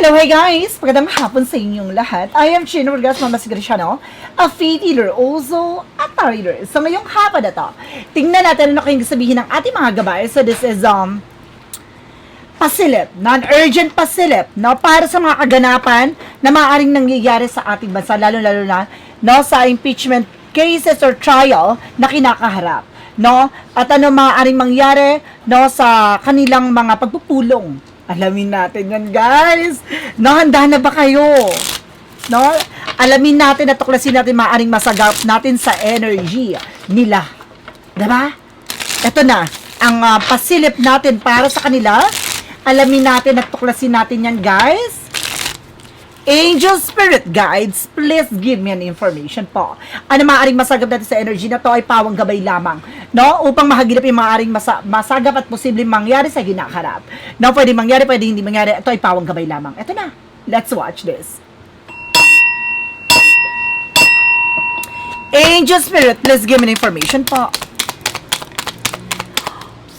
Hello, hi guys! Magandang hapon sa inyong lahat. I am Chino Vargas, Mama Sigariano, a faith healer, also a tarot reader. So ngayong hapon na to, tingnan natin ano kayong sabihin ng ating mga gabay. So this is pasilip, non-urgent pasilip, no? Para sa mga kaganapan na maaaring nangyayari sa ating bansa, lalo-lalo na no, sa impeachment cases or trial na kinakaharap. No? At ano maaaring mangyari no, sa kanilang mga pagpupulong. Alamin natin yan, guys. No, handa na ba kayo? No? Alamin natin at tuklasin natin maaaring masagap natin sa energy nila. Diba? Ito na, ang pasilip natin para sa kanila. Alamin natin at tuklasin natin yan, guys. Angel Spirit Guides, please give me an information po. Ano maaaring masagap natin sa energy na to ay pawang gabay lamang, no? Upang mahagilap yung maaaring masagap at posibleng mangyari sa hinaharap. No, pwede mangyari, pwede hindi mangyari. Ito ay pawang gabay lamang. Ito na. Let's watch this. Angel Spirit, please give me an information po.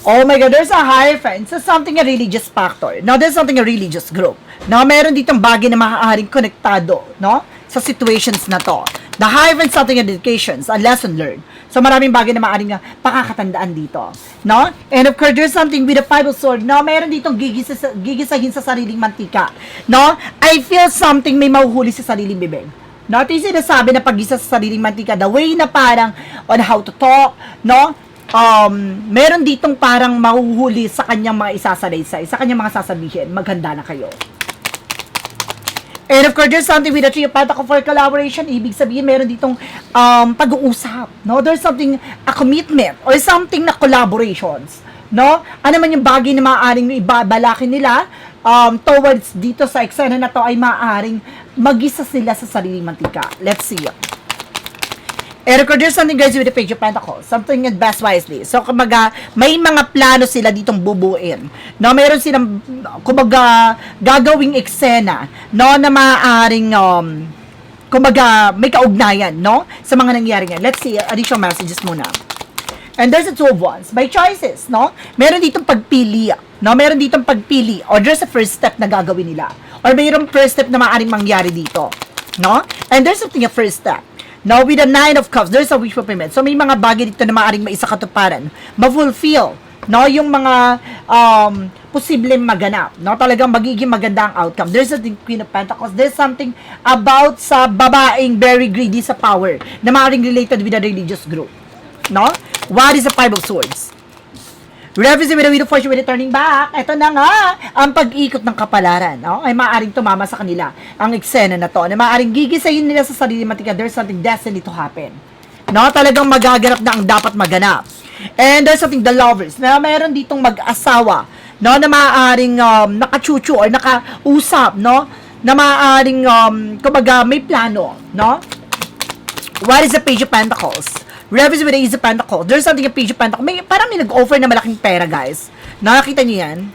Oh my God, there's a Hierophant. So something a religious factor. No, there's something a religious group. No, meron ditong bagay na maaaring konektado, no, sa situations na to. The Hierophant, something educations, a lesson learned. So maraming bagay na maaaring pakakatandaan dito, no? And of course, there's something with the Five of Swords. No, meron ditong gigisahin sa sariling mantika. No, I feel something may mahuhuli sa sariling bibig. No, ito yung sinasabi na pag-gisa sa sariling mantika, the way na parang on how to talk, no? Meron ditong parang mahuhuli sa kanyang mga isasalaysay, sa kanyang mga sasabihin, maghanda na kayo. And of course, there's something with the Three of Pentacles for collaboration. Ibig sabihin, meron ditong pag-uusap. No? There's something, a commitment, or something na collaborations. No? Ano man yung bagay na maaaring ibabalakin nila towards dito sa eksena na to ay maaaring mag-isa sila sa sariling mantika. Let's see. And of course, there's something guys with the Page of Pentacles. Something invest wisely. So, kumbaga, may mga plano sila ditong bubuin. No, meron silang, kumbaga, gagawing eksena, no, na maaaring, kumbaga, may kaugnayan, no, sa mga nangyari nga. Let's see, additional messages muna. And there's a Two of Wands. By choices, no, meron ditong pagpili, no, meron ditong pagpili, or there's a first step na gagawin nila. Or mayroong first step na maaaring mangyari dito, no, and there's something a first step. Now, with the Nine of Cups, there's a wish fulfillment. So, may mga bagay dito na maaaring maisakatuparan, ma-fulfill, no, yung mga posibleng maganap, no, talagang magiging maganda ang outcome. There's a Queen of Pentacles. There's something about sa babaeng very greedy sa power na maaaring related with a religious group, no? What is the Five of Swords? Revisit with the Wheel of Fortune with the turning back. Ito na nga, ang pag-ikot ng kapalaran, no? Ay maaaring tumama sa kanila ang eksena na to, na maaaring gigisayin nila sa sarili matika, there's something destiny to happen. No? Talagang magaganap na ang dapat maganap. And there's something the Lovers, na meron ditong mag-asawa, no? Na maaaring nakachuchu or nakausap, no? Na maaaring, kumbaga, may plano, no? What is the Page of Pentacles? Revisit with the Ace of Pentacles. There's something a Page of Pentacles. Parang may nag-offer na malaking pera, guys. Nakakita niyo yan?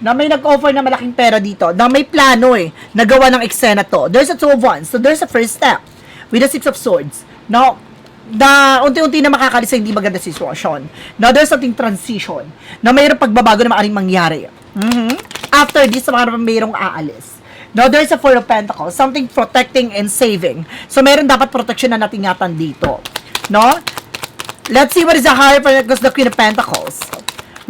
Na may nag-offer na malaking pera dito. Na may plano nagawa ng eksena to. There's a Two of Wands. So, there's a first step. With the Six of Swords. Now, na unti-unti na makakalis sa hindi maganda sitwasyon. Now, there's something transition. Na mayroong pagbabago na maaaring mangyari. After this, mayroong aalis. Now, there's a Four of Pentacles. Something protecting and saving. So, meron dapat protection na natingatan dito. No? Let's see what is the Hierophant because the Queen of Pentacles.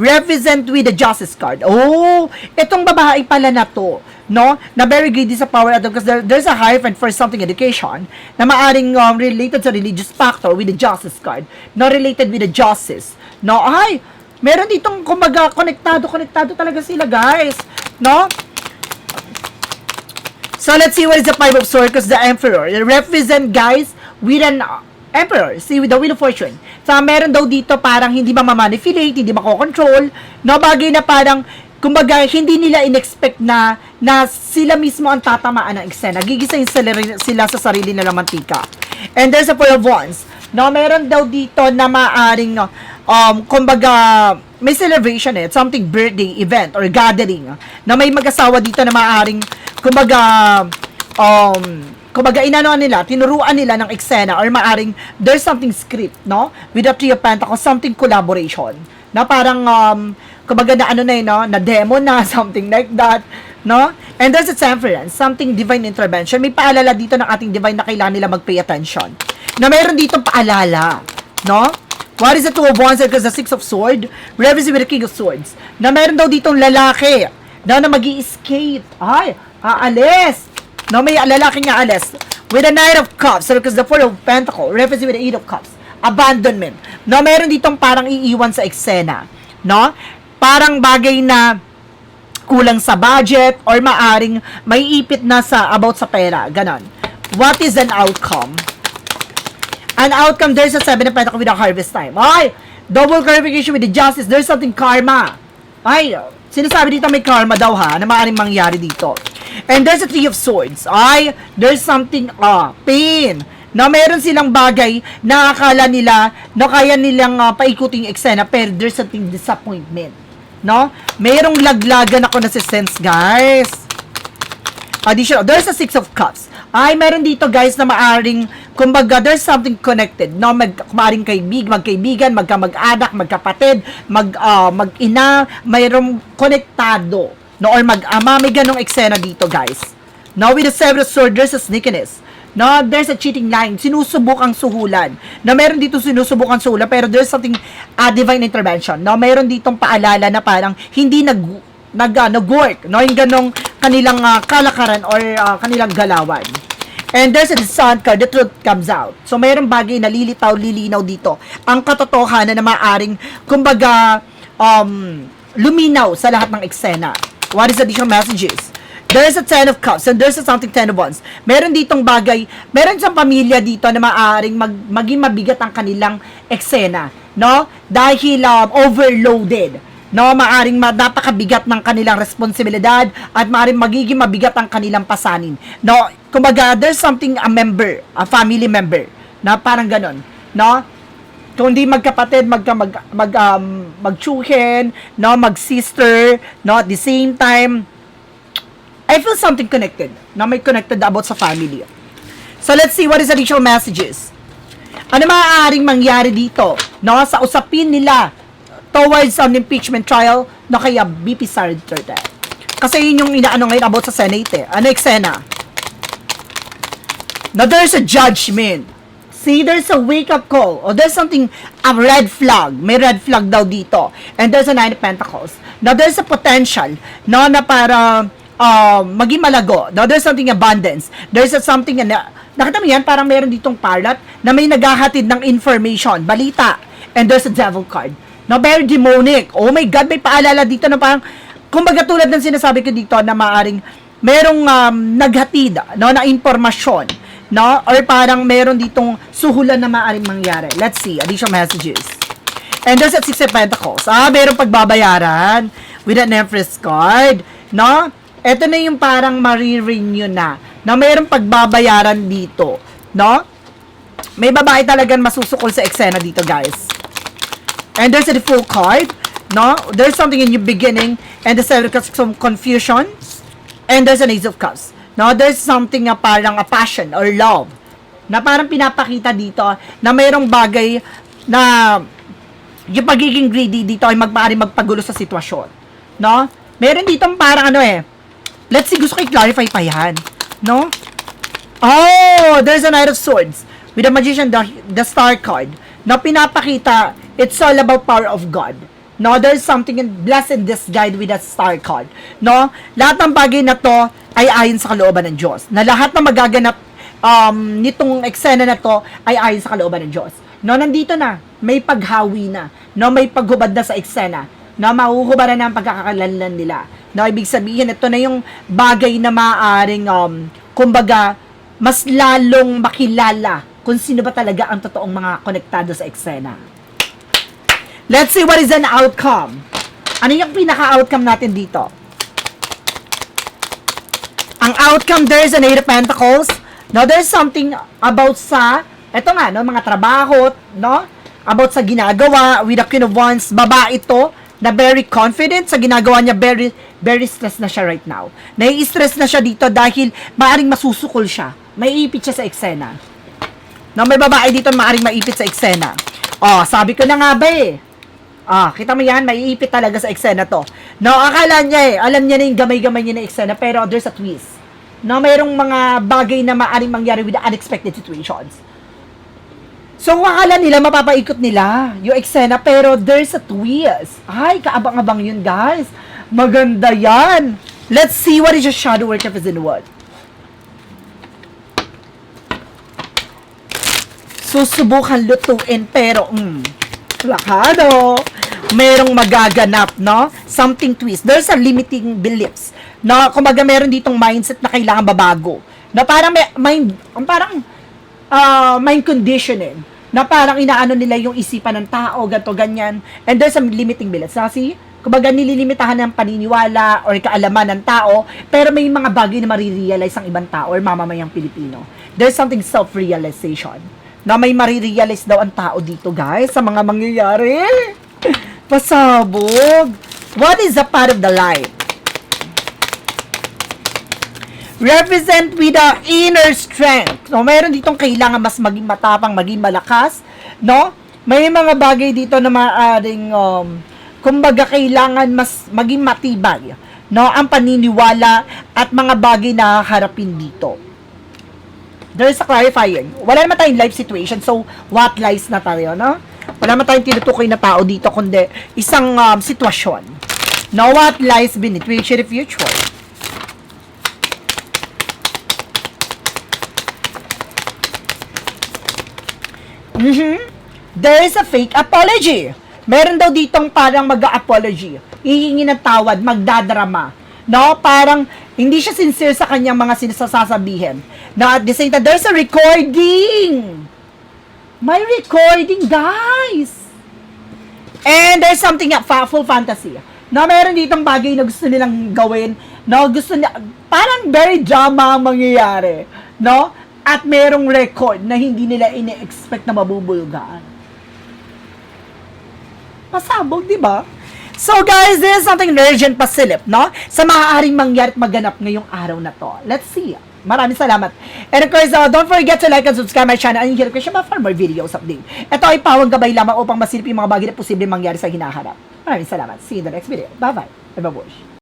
Represent with the Justice card. Oh, itong babae pala na to, no? Na very greedy sa power because there's a Hierophant for something education na maaring related sa religious factor with the Justice card. No, related with the justice. No, ay, meron ditong kumbaga konektado talaga sila, guys. No? So, let's see what is the Five of Swords because the Emperor. Represent, guys, with an Emperor, see with the Wheel of Fortune. So, meron daw dito parang hindi ma-manipulate, hindi makokontrol, no, bagay na parang, kumbaga, hindi nila in-expect na sila mismo ang tatamaan ng eksena. Gigisahin sila sa sarili nilang mantika. And there's a Four of Wands. No, meron daw dito na maaring, kumbaga, may celebration something birthday event or gathering, na may mag-asawa dito na maaring, kumbaga, inano nila, tinuruan nila ng eksena or maaring there's something script, no? With the Three of Pentacles, something collaboration. Na parang, kumbaga na ano na no? Na demo na, something like that. no? And there's a temperance, something divine intervention. May paalala dito ng ating divine na kailangan nila mag-pay attention. Na mayroon dito paalala, no? What is the Two of Wands? Because the Six of Swords, represent with the King of Swords. Na mayroon daw ditong lalaki, na mag-i-escape. Ay, aalis. No, may lalaking aalis. With the Knight of Cups, because the Four of Pentacles, represent with the Eight of Cups. Abandonment. No, mayroon ditong parang iiwan sa eksena. No? Parang bagay na kulang sa budget or maaring may ipit na sa about sa pera. Ganon. What is an outcome? An outcome, there's a Seven of Pentacles with a harvest time. Ay! Double clarification with the Justice. There's something karma. Ay! Sinasabi dito may karma daw ha, na maaaring mangyari dito. And there's a Three of Swords. Ay! There's something, pain. Na meron silang bagay na akala nila na kaya nilang paikutin yung eksena, pero there's something disappointment. No? Merong laglagan ako na sense, guys. Additional, there's a Six of Cups. Ay, meron dito guys na maaring, kumbaga, there's something connected, no? Maaring magkaibigan, magkamag-anak, magkapatid, mag-ina, mayroong konektado, no? Or mag-ama, may ganong eksena dito, guys. Now, with the Seven of Swords, there's a sneakiness. No, there's a cheating line, sinusubukang suhulan. Na meron dito sinusubukang suhulan, pero there's something, divine intervention. No, meron ditong paalala na parang hindi nag-work, no? Yung ganong kanilang kalakaran or kanilang galawan. And there's a Sun card, the truth comes out. So, mayroong bagay na lilinaw dito. Ang katotohanan na maaring, kumbaga, luminaw sa lahat ng eksena. What is the additional messages? There's a Ten of Cups and there's a something Ten of Wands. Meron ditong bagay, meron siyang pamilya dito na maaring maging mabigat ang kanilang eksena, no? Dahil overloaded. No, maaring napakabigat ng kanilang responsibilidad at maaring magiging mabigat ang kanilang pasanin. No, kumbaga there's something a family member na parang ganon, no? Kung di magkapatid, magtsuhin, no, mag-sister, no, at the same time, I feel something connected, na may connected about sa family. So let's see what is additional messages. Ano maaaring mangyari dito, no, sa usapin nila towards an impeachment trial na kaya BP Sara Duterte. Kasi yun yung inaano ngayon about sa Senate. Ano eksena? Now there's a judgment. See, there's a wake-up call. Or there's something, a red flag. May red flag daw dito. And there's a Nine of Pentacles. Now there's a potential, no, na para maging malago. Now there's something abundance. There's a something na, nakita mo yan, parang meron ditong parrot na may naghahatid ng information, balita. And there's a devil card. No, very demonic. Oh my God, may paalala dito na parang, kumbaga tulad ng sinasabi ko dito na maaring merong naghatid, no, na impormasyon, no, or parang meron ditong suhulan na maaring mangyari. Let's see, additional messages. And there's a Six of Pentacles. Merong pagbabayaran with an Empress card, no? Ito na yung parang marirenew na merong pagbabayaran dito, no? May babae talagang masusukol sa eksena dito, guys. And there's a Fool card, no? There's something in your beginning, and the Seven of Cups, some confusion, and there's an Ace of Cups. No, there's something na parang a passion or love, na parang pinapakita dito na mayroong bagay na yung pagiging greedy dito ay maaaring magpagulo sa sitwasyon, no? Meron dito parang let's see, gusto ko i-clarify pa yan, no? Oh, there's a Knight of Swords with the Magician, the Star card, na pinapakita it's all about power of God. No, there's something blessed in this guide with a Star card. No, lahat ng bagay na to ay ayon sa kalooban ng Diyos. Na lahat na magaganap nitong eksena na to ay ayon sa kalooban ng Diyos. No, nandito na, may paghawi na. No, may paghubad na sa eksena. No, mahuhubaran na ang pagkakalanlan nila. No, ibig sabihin, ito na yung bagay na maaaring, kumbaga, mas lalong makilala kung sino ba talaga ang totoong mga konektado sa eksena. Let's see what is an outcome. Ano yung pinaka-outcome natin dito? Ang outcome, there's an Eight of Pentacles. No, there's something about sa, eto nga, no, mga trabaho, no, about sa ginagawa with the Queen of Wands. Babae ito, na very confident sa ginagawa niya, very stressed na siya right now. Nai-stress na siya dito dahil maaring masusukol siya. Maiipit siya sa eksena. No, may babae dito maaring maipit sa eksena. Oh, sabi ko na nga ba Kita mo yan, maiipit talaga sa eksena to. No, akala niya alam niya na yung gamay-gamay niya na eksena, pero there's a twist. No, mayroong mga bagay na maaaring mangyari with the unexpected situations. So, akala nila, mapapaikot nila yung eksena, pero there's a twist. Ay, kaabang-abang yun, guys. Maganda yan. Let's see what is your shadow work of his inward. Susubukan lutuin, pero, lakado. Merong magaganap, no? Something twist. There's a limiting beliefs. No? Kumbaga, meron ditong mindset na kailangan babago. Na parang mind conditioning. Na parang inaano nila yung isipan ng tao, ganto ganyan. And there's some limiting beliefs. Kasi, kumbaga, nililimitahan ng paniniwala or kaalaman ng tao, pero may mga bagay na marirealize ang ibang tao or mamamayang Pilipino. There's something self-realization. Na may marirealize daw ang tao dito, guys, sa mga mangyayari. Pasabog. What is the part of the light? Represent with the inner strength. No, mayroon ditong kailangan mas maging matapang, maging malakas, no? May mga bagay dito na maaaring kumbaga kailangan mas maging matibay, no? Ang paniniwala at mga bagay na harapin dito. There's a clarifying. Wala naman tayong life situation, so what lies na tayo, no? Wala naman tayong tinutukoy na tao dito, kundi isang sitwasyon. No, what lies beneath which is the future. There is a fake apology. Meron daw ditong parang mag-apology. Hihingi ng tawad, magdadrama. No, parang hindi siya sincere sa kanyang mga sinasasabihin. Now, at the same time, there's a recording. May recording, guys. And there's something full fantasy. No, meron ditong bagay na gusto nilang gawin. No, gusto nila, parang very drama ang mangyayari. No? At merong record na hindi nila ine-expect na mabubulgaan. Pasabog, di ba? So guys, this is something urgent pasilip, no? Sa maaaring mangyari at maganap ngayong araw na to. Let's see. Maraming salamat. And of course, don't forget to like and subscribe my channel and hit question for more videos update. Ito ay pawang gabay lamang upang masilip yung mga bagay na posibleng mangyari sa hinaharap. Maraming salamat. See you in the next video. Bye-bye. Bye-bye.